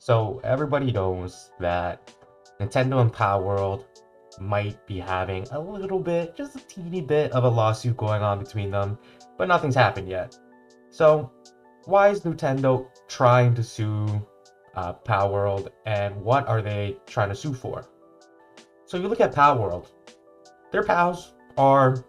So everybody knows that Nintendo and Palworld might be having a little bit, just a teeny bit of a lawsuit going on between them, but nothing's happened yet. So why is Nintendo trying to sue Palworld, and what are they trying to sue for? So you look at Palworld, their pals are,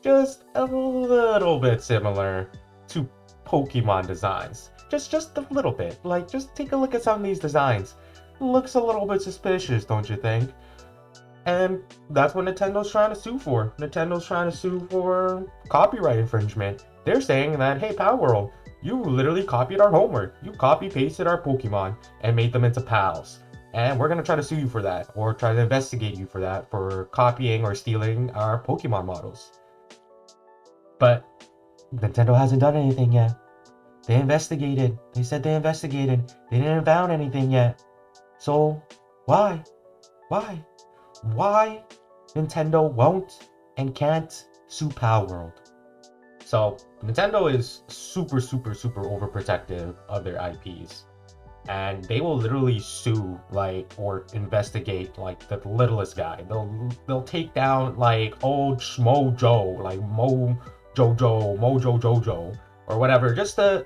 just a little bit similar to Pokemon designs. Just a little bit. Like, just take a look at some of these designs. Looks a little bit suspicious, don't you think? And that's what Nintendo's trying to sue for. Nintendo's trying to sue for copyright infringement. They're saying that, hey, Palworld, you literally copied our homework. You copy pasted our Pokemon and made them into pals. And we're gonna try to sue you for that, or try to investigate you for that, for copying or stealing our Pokemon models. But Nintendo hasn't done anything yet. They investigated. They said they investigated. They didn't found anything yet. So, why? Why? Why Nintendo won't and can't sue Palworld? So, Nintendo is super, super, super overprotective of their IPs. And they will literally sue, like, or investigate, like, the littlest guy. They'll take down, like, old Schmo Joe, like Mojo Jojo, or whatever, just to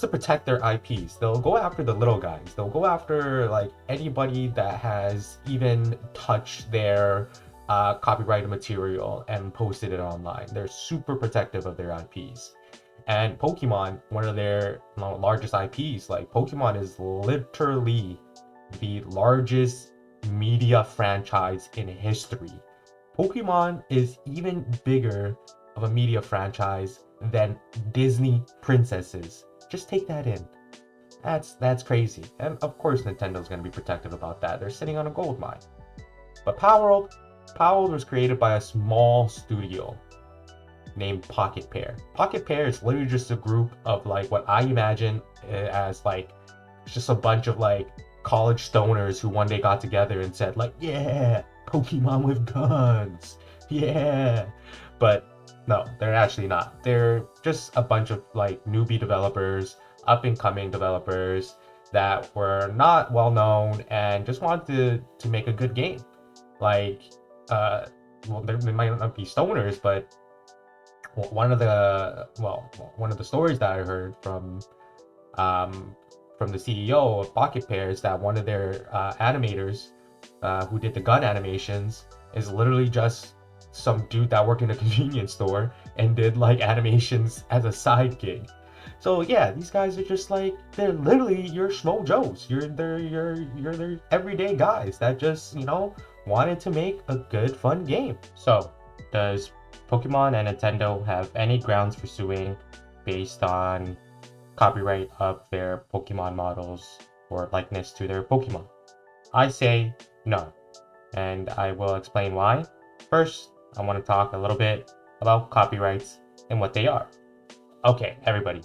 protect their IPs. They'll go after the little guys. They'll go after like anybody that has even touched their copyrighted material and posted it online. They're super protective of their IPs. And Pokemon, one of their largest IPs, like Pokemon is literally the largest media franchise in history. Pokemon is even bigger of a media franchise than Disney princesses. Just take that in. That's crazy. And of course Nintendo's gonna be protective about that. They're sitting on a gold mine. But Palworld was created by a small studio named Pocket Pair. Pocket Pair is literally just a group of like what I imagine as like just a bunch of like college stoners who one day got together and said like, yeah, Pokemon with guns. Yeah. But no, they're actually not. They're just a bunch of like newbie developers, up and coming developers that were not well known and just wanted to make a good game. Like, well, they might not be stoners, but one of the stories that I heard from the CEO of Pocket Pair is that one of their animators who did the gun animations is literally just some dude that worked in a convenience store and did like animations as a side gig. So yeah, these guys are just like they're literally your schmo Joes. You're their everyday guys that just wanted to make a good fun game. So does Pokemon and Nintendo have any grounds for suing based on copyright of their Pokemon models or likeness to their Pokemon? I say no, and I will explain why. First, I want to talk a little bit about copyrights and what they are. Okay, everybody,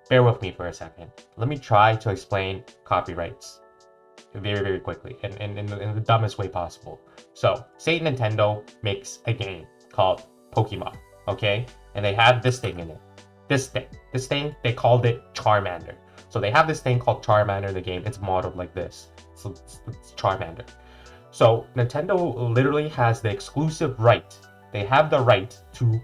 bear with me for a second. Let me try to explain copyrights very, very quickly in the dumbest way possible. So, say Nintendo makes a game called Pokemon, okay? And they have this thing in it. This thing, they called it Charmander. So they have this thing called Charmander in the game. It's modeled like this. So it's Charmander. So Nintendo literally has the exclusive right. They have the right to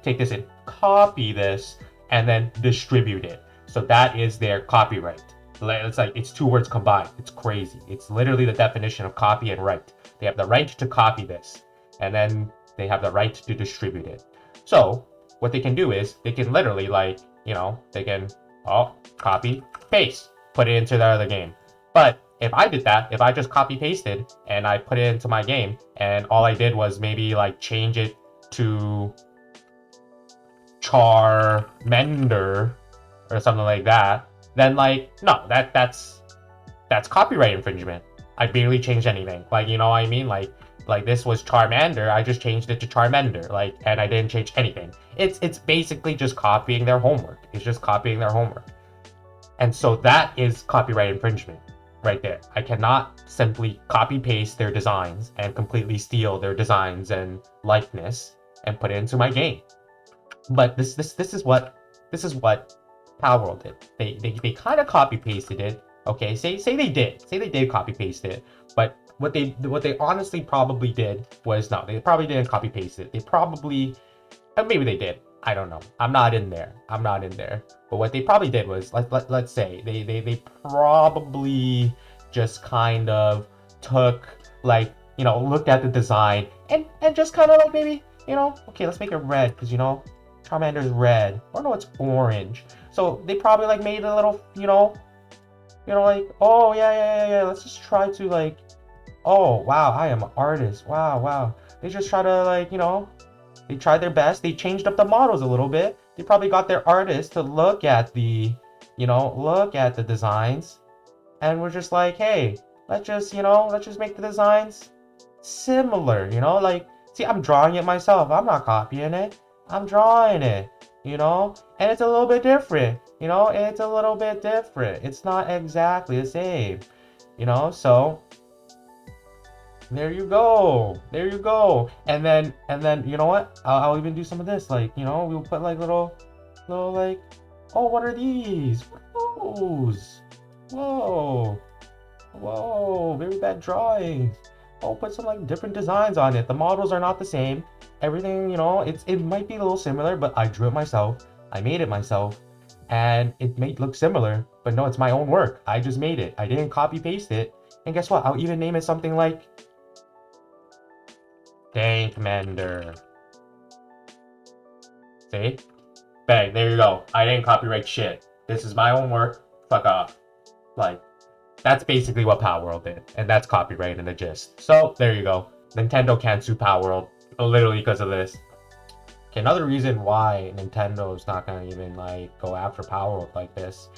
take this in, copy this, and then distribute it. So that is their copyright. It's like it's two words combined. It's crazy. It's literally the definition of copy and right. They have the right to copy this, and then they have the right to distribute it. So what they can do is they can literally they can copy, paste, put it into the other game. But if I did that, if I just copy pasted and I put it into my game and all I did was maybe like change it to Charmander or something like that, then no, that's copyright infringement. I barely changed anything. Like, you know what I mean? Like this was Charmander, I just changed it to Charmander, and I didn't change anything. It's basically just copying their homework. It's just copying their homework. And so that is copyright infringement right there. I cannot simply copy paste their designs and completely steal their designs and likeness and put it into my game. But this is what Palworld did. They kind of copy pasted it. Okay, say they did. Say they did copy paste it. But what they honestly probably did was no, they probably didn't copy paste it. They probably maybe they did. I don't know. I'm not in there. I'm not in there. But what they probably did was let's say they probably just kind of took like, looked at the design and just kind of like maybe, okay, let's make it red because Charmander is red, or no, it's orange. So they probably like made a little, like, oh yeah, let's just try to like, oh wow, I am an artist, wow. They just try to like, they tried their best. They changed up the models a little bit. They probably got their artists to look at the designs, and we're just like, hey, let's just make the designs similar, like, see, I'm drawing it myself. I'm not copying it. I'm drawing it, and it's a little bit different, it's a little bit different. It's not exactly the same, so there you go. There you go. And then you know what? I'll even do some of this. Like, we'll put like little like, oh, what are these? What are those? Whoa. Whoa, very bad drawings. I'll put some like different designs on it. The models are not the same. Everything, it might be a little similar, but I drew it myself. I made it myself. And it may look similar, but no, it's my own work. I just made it. I didn't copy paste it. And guess what? I'll even name it something like Dankmender. See? Bang, there you go. I didn't copyright shit. This is my own work. Fuck off. Like, that's basically what Palworld did. And that's copyright in the gist. So, there you go. Nintendo can't sue Palworld. Literally because of this. Okay, another reason why Nintendo's not gonna even, like, go after Palworld like this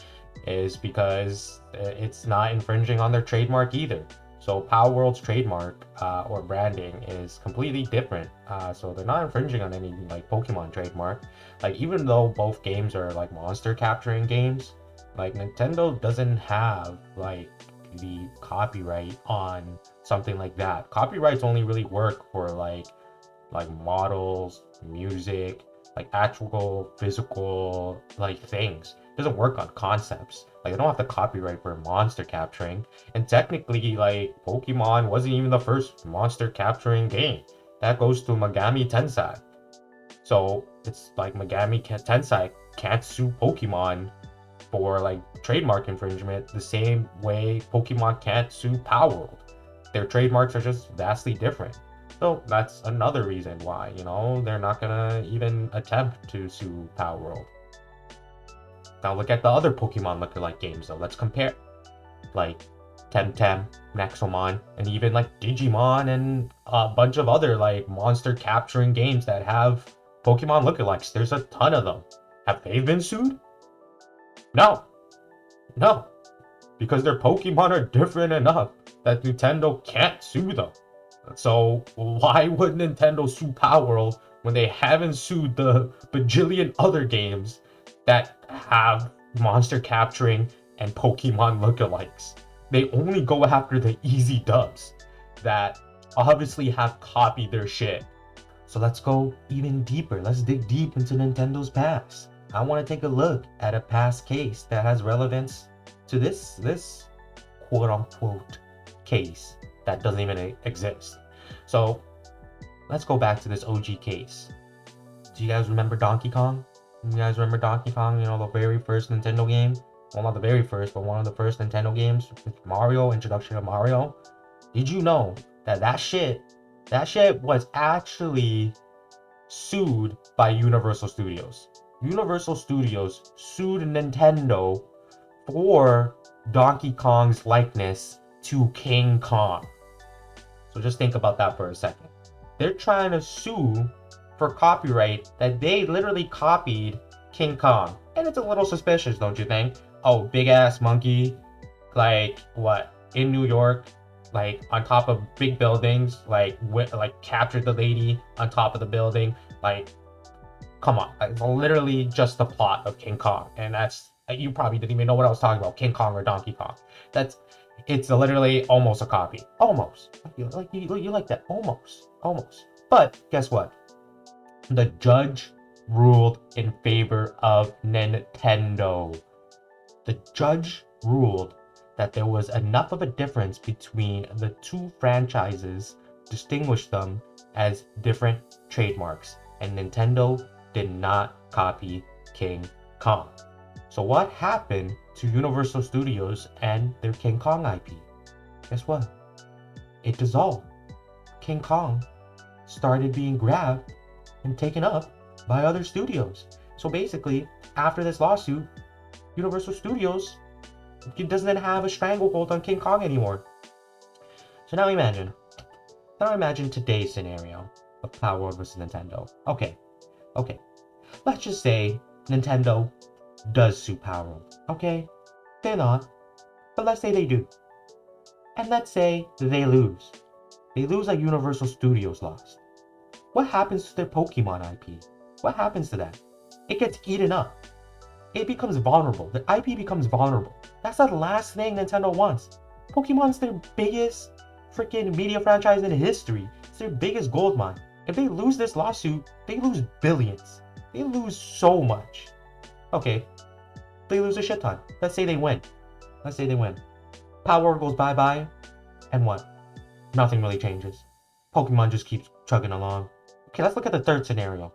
is because it's not infringing on their trademark either. So Palworld's trademark or branding is completely different. So they're not infringing on any like Pokemon trademark. Like, even though both games are like monster capturing games, like Nintendo doesn't have like the copyright on something like that. Copyrights only really work for like models, music, like actual physical like things. It doesn't work on concepts. Like, they don't have the copyright for monster capturing. And technically, like, Pokemon wasn't even the first monster capturing game. That goes to Megami Tensei. So it's like Megami Tensei can't sue Pokemon for like trademark infringement the same way Pokemon can't sue Palworld. Their trademarks are just vastly different. So that's another reason why, they're not gonna even attempt to sue Palworld. Now look at the other Pokemon lookalike games though. Let's compare. Like Temtem, Nexomon, and even like Digimon and a bunch of other like monster capturing games that have Pokemon lookalikes. There's a ton of them. Have they been sued? No. No. Because their Pokemon are different enough that Nintendo can't sue them. So why would Nintendo sue Palworld when they haven't sued the bajillion other games that have monster capturing and Pokemon lookalikes? They only go after the easy dubs that obviously have copied their shit. So let's go even deeper. Let's dig deep into Nintendo's past. I want to take a look at a past case that has relevance to this quote-unquote case that doesn't even exist. So let's go back to this OG case. Do you guys remember Donkey Kong? You guys remember Donkey Kong? The very first Nintendo game? Well, not the very first, but one of the first Nintendo games. Mario, introduction of Mario. Did you know that shit was actually sued by Universal Studios? Universal Studios sued Nintendo for Donkey Kong's likeness to King Kong. So just think about that for a second. They're trying to sue for copyright that they literally copied King Kong. And it's a little suspicious, don't you think? Oh, big ass monkey, like what, in New York, like on top of big buildings, like captured the lady on top of the building. Like, come on, it's literally just the plot of King Kong. And that's, you probably didn't even know what I was talking about, King Kong or Donkey Kong. It's literally almost a copy. Almost. You like that. Almost. But guess what? The judge ruled in favor of Nintendo. The judge ruled that there was enough of a difference between the two franchises to distinguish them as different trademarks, and Nintendo did not copy King Kong. So what happened to Universal Studios and their King Kong IP? Guess what? It dissolved. King Kong started being grabbed and taken up by other studios. So basically, after this lawsuit, Universal Studios doesn't have a stranglehold on King Kong anymore. So now imagine today's scenario of Palworld versus Nintendo. Okay. Let's just say Nintendo does sue Palworld. Okay, they're not, but let's say they do. And let's say they lose. They lose like Universal Studios lost. What happens to their Pokemon IP? What happens to that? It gets eaten up. It becomes vulnerable. The IP becomes vulnerable. That's the last thing Nintendo wants. Pokemon's their biggest freaking media franchise in history. It's their biggest gold mine. If they lose this lawsuit, they lose billions. They lose so much. Okay, they lose a shit ton. Let's say they win. Power goes bye-bye, and what? Nothing really changes. Pokemon just keeps chugging along. Okay, let's look at the third scenario.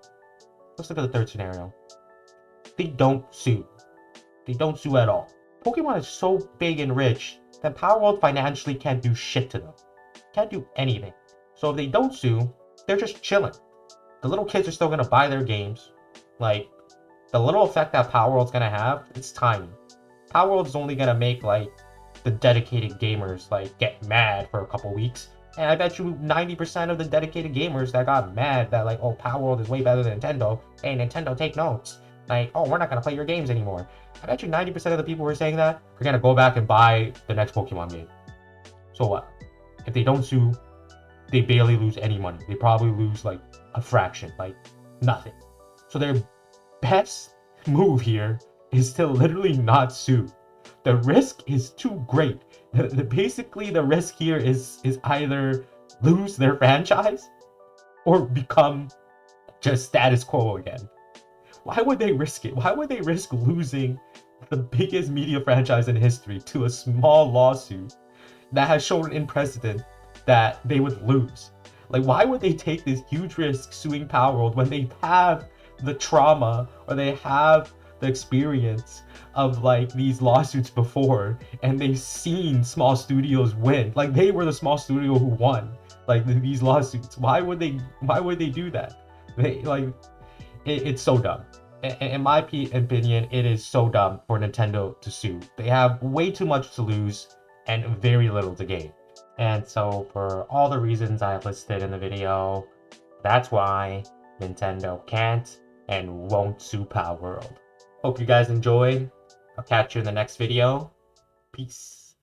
They don't sue. They don't sue at all. Pokemon is so big and rich that Palworld financially can't do shit to them. Can't do anything. So if they don't sue, they're just chilling. The little kids are still gonna buy their games. Like, the little effect that Palworld's gonna have, it's tiny. Palworld's only gonna make, like, the dedicated gamers, like, get mad for a couple weeks. And I bet you 90% of the dedicated gamers that got mad that, like, oh, Palworld is way better than Nintendo. Hey, Nintendo, take notes. Like, oh, we're not gonna play your games anymore. I bet you 90% of the people who are saying that are gonna go back and buy the next Pokemon game. So what? If they don't sue, they barely lose any money. They probably lose, like, a fraction, like, nothing. So their best move here is to literally not sue. The risk is too great. Basically, the risk here is either lose their franchise or become just status quo again. Why would they risk it? Why would they risk losing the biggest media franchise in history to a small lawsuit that has shown in precedent that they would lose? Like, why would they take this huge risk suing Palworld when they have the trauma or they have the experience of like these lawsuits before, and they've seen small studios win? Like, they were the small studio who won like these lawsuits. Why would they do that? It's so dumb. In my opinion, it is so dumb for Nintendo to sue. They have way too much to lose and very little to gain. And so for all the reasons I have listed in the video, that's why Nintendo can't and won't sue Palworld. Hope you guys enjoyed. I'll catch you in the next video. Peace.